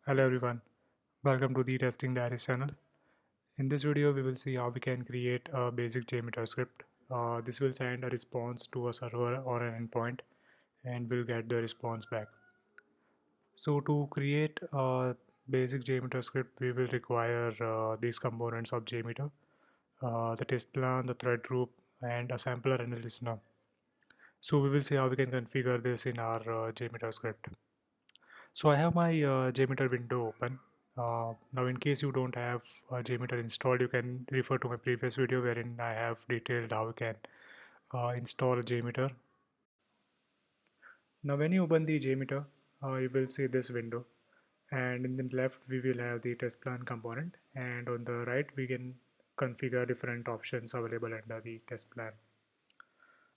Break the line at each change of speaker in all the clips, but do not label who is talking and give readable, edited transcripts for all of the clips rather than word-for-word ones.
Hello everyone, welcome to the Testing Diaries channel. In this video, we will see how we can create a basic JMeter script. This will send a response to a server or an endpoint and we'll get the response back. So to create a basic JMeter script, we will require these components of JMeter, the test plan, the thread group, and a sampler and a listener. So we will see how we can configure this in our JMeter script. So I have my JMeter window open. Now in case you don't have JMeter installed, you can refer to my previous video wherein I have detailed how you can install a JMeter. Now when you open the JMeter, you will see this window, and in the left we will have the test plan component, and on the right we can configure different options available under the test plan.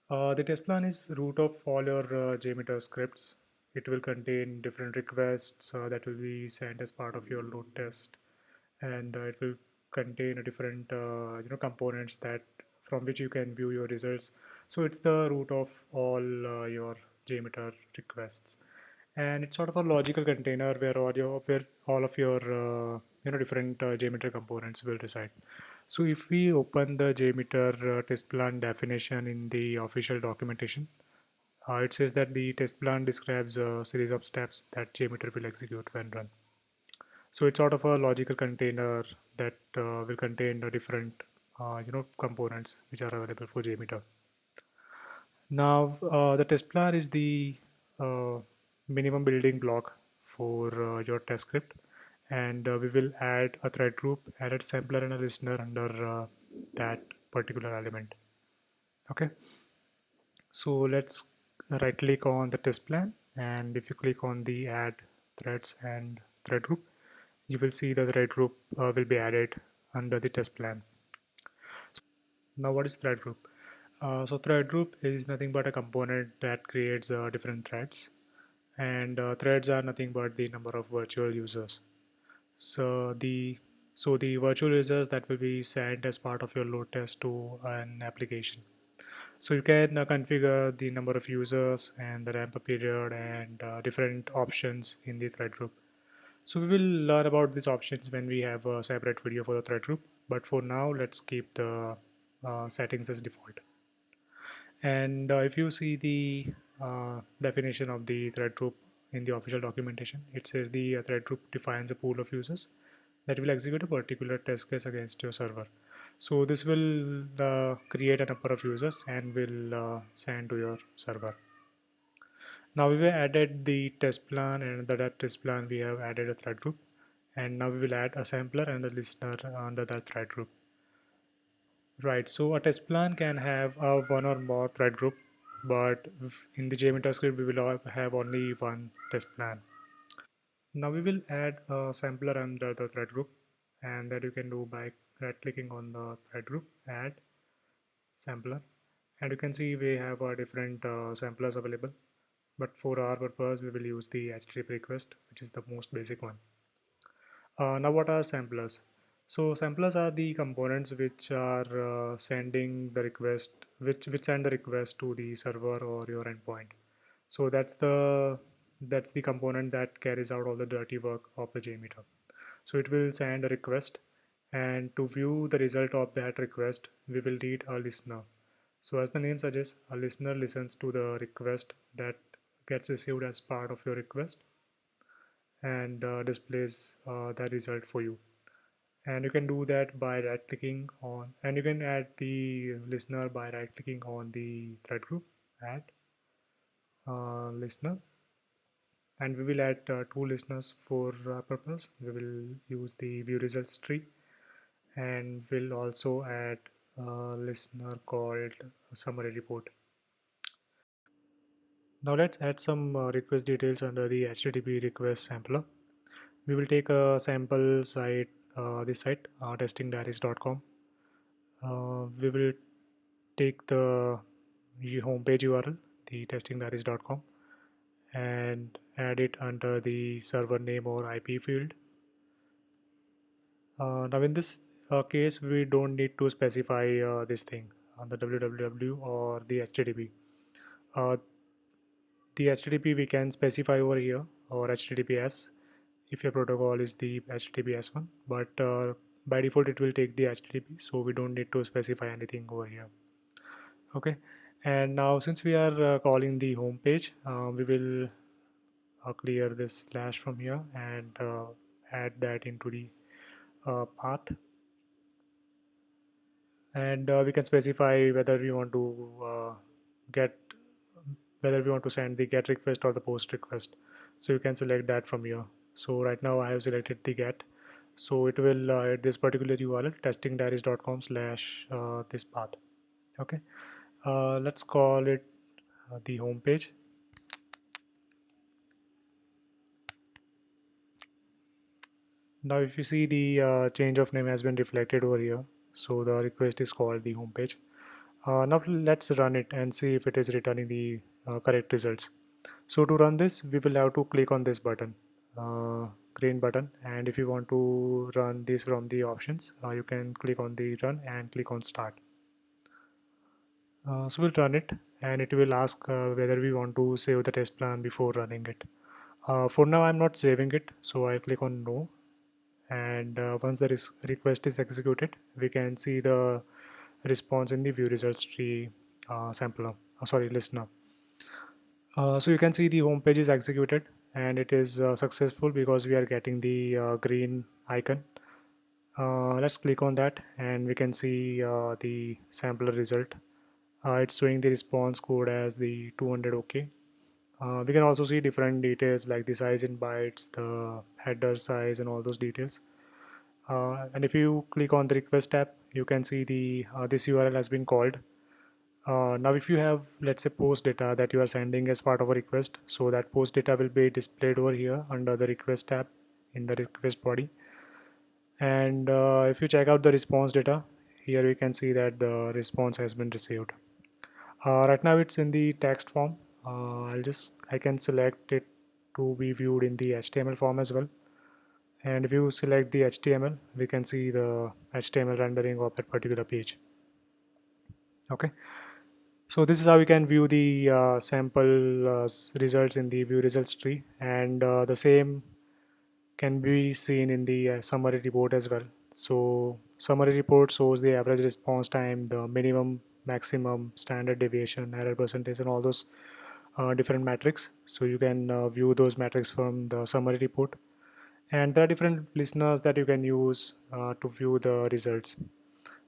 The test plan is root of all your JMeter scripts. It will contain different requests that will be sent as part of your load test, and it will contain a different components that from which you can view your results. So it's the root of all your JMeter requests, and it's sort of a logical container where all of your different JMeter components will reside. So if we open the JMeter test plan definition in the official documentation, it says that the test plan describes a series of steps that JMeter will execute when run. So it's sort of a logical container that will contain the different components which are available for JMeter. Now the test plan is the uh, minimum building block for your test script, and we will add a thread group, add a sampler and a listener under that particular element. Okay, so let's right click on the test plan, and if you click on the add threads and thread group, you will see that the thread group will be added under the test plan. Now what is thread group? So thread group is nothing but a component that creates different threads, and threads are nothing but the number of virtual users. So the virtual users that will be sent as part of your load test to an application. So you can configure the number of users and the ramp up period and different options in the thread group. So we will learn about these options when we have a separate video for the thread group. But for now, let's keep the settings as default. And if you see the definition of the thread group in the official documentation, it says the thread group defines a pool of users that will execute a particular test case against your server. So this will create a number of users and will send to your server. Now we have added the test plan, and under that test plan we have added a thread group, and now we will add a sampler and a listener under that thread group. Right, so a test plan can have one or more thread group, but in the JMeter script we will have only one test plan. Now we will add a sampler under the thread group, and that you can do by right clicking on the thread group, add sampler, and you can see we have different samplers available, but for our purpose we will use the HTTP request, which is the most basic one. Now what are samplers? So samplers are the components which are sending the request, which send the request to the server or your endpoint. So that's the component that carries out all the dirty work of the JMeter. So it will send a request, and to view the result of that request, we will need a listener. So as the name suggests, a listener listens to the request that gets received as part of your request and displays the result for you. And you can do that by right clicking on, and you can add the listener by right clicking on the thread group, add listener, and we will add two listeners for purpose. We will use the view results tree, and we'll also add a listener called summary report. Now let's add some request details under the HTTP request sampler. We will take a sample site, this site, testingdiaries.com. We will take the homepage URL, the testingdiaries.com, and add it under the server name or IP field. Now in this case, we don't need to specify this thing on the www or the HTTP. Uh, the HTTP we can specify over here, or HTTPS. if your protocol is the HTTPS one, but by default it will take the HTTP, so we don't need to specify anything over here. Okay, and now since we are calling the home page, we will clear this slash from here and add that into the path, and we can specify whether we want to get whether we want to send the get request or the post request. So you can select that from here. So right now I have selected the get, so it will at this particular URL testingdiaries.com slash this path. Okay, let's call it the home page. Now if you see, the change of name has been reflected over here, so the request is called the home page. Now let's run it and see if it is returning the correct results. So to run this, we will have to click on this button, green button, and if you want to run this from the options, you can click on the run and click on start. So we'll run it, and it will ask whether we want to save the test plan before running it. For now I'm not saving it, so I'll click on no, and once the request is executed, we can see the response in the view results tree sampler, sorry, listener. So you can see the home page is executed, and it is successful because we are getting the green icon. Let's click on that and we can see the sampler result. It's showing the response code as the 200 OK. We can also see different details like the size in bytes, the header size, and all those details. And if you click on the request tab, you can see the this URL has been called. Now if you have, let's say, post data that you are sending as part of a request, so that post data will be displayed over here under the request tab in the request body. And if you check out the response data, here we can see that the response has been received. Right now it's in the text form. I can select it to be viewed in the HTML form as well. And if you select the HTML, we can see the HTML rendering of that particular page. Okay, so this is how we can view the sample results in the view results tree, and the same can be seen in the summary report as well. So summary report shows the average response time, the minimum, maximum, standard deviation, error percentage, and all those different metrics. So you can view those metrics from the summary report, and there are different listeners that you can use to view the results.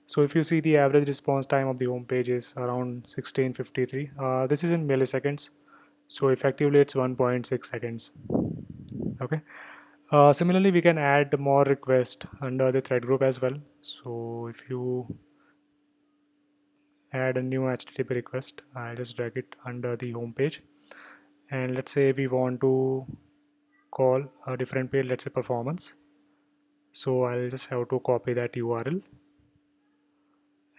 So if you see, the average response time of the home page is around 1653. This is in milliseconds, so effectively it's 1.6 seconds. Okay. Similarly, we can add more requests under the thread group as well. So if you add a new HTTP request, I'll just drag it under the home page. And let's say we want to call a different page, let's say performance. So I'll just have to copy that URL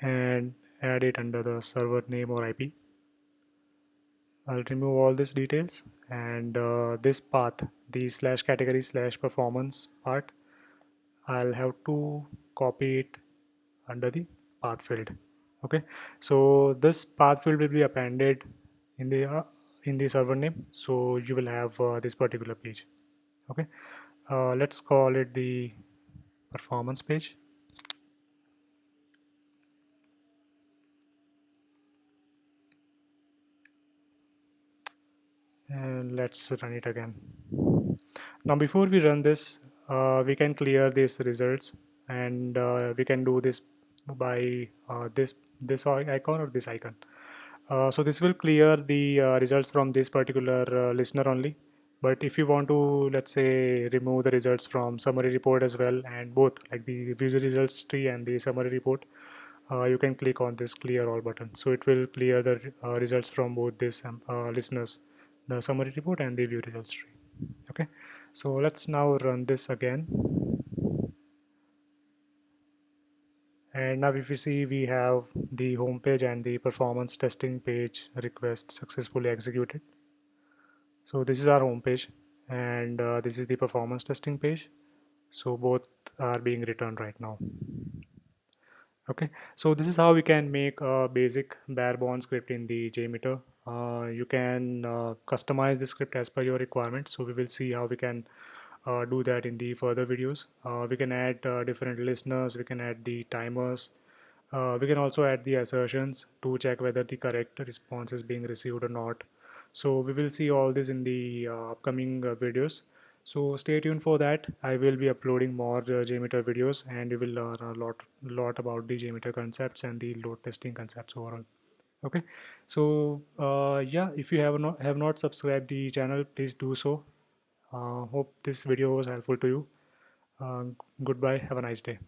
and add it under the server name or IP. I'll remove all these details, and this path, the slash category slash performance part, I'll have to copy it under the path field. Okay, so this path field will be appended in the server name, so you will have this particular page. Okay, let's call it the performance page. And let's run it again. Now before we run this, we can clear these results, and we can do this by this icon or this icon. So this will clear the results from this particular listener only. But if you want to, let's say, remove the results from summary report as well, and both like the visual results tree and the summary report, you can click on this clear all button. So it will clear the results from both these listeners, the summary report and the view results tree. Okay, so let's now run this again. And now if you see, we have the home page and the performance testing page request successfully executed. So this is our home page, and this is the performance testing page. So both are being returned right now. Okay, so this is how we can make a basic bare bones script in the JMeter. You can customize the script as per your requirements. So we will see how we can do that in the further videos. We can add different listeners, we can add the timers, we can also add the assertions to check whether the correct response is being received or not. So we will see all this in the upcoming videos. So stay tuned for that. I will be uploading more JMeter videos, and you will learn a lot about the JMeter concepts and the load testing concepts overall. Okay, so yeah, if you have not subscribed the channel, please do so. Hope this video was helpful to you. uh, Goodbye, have a nice day.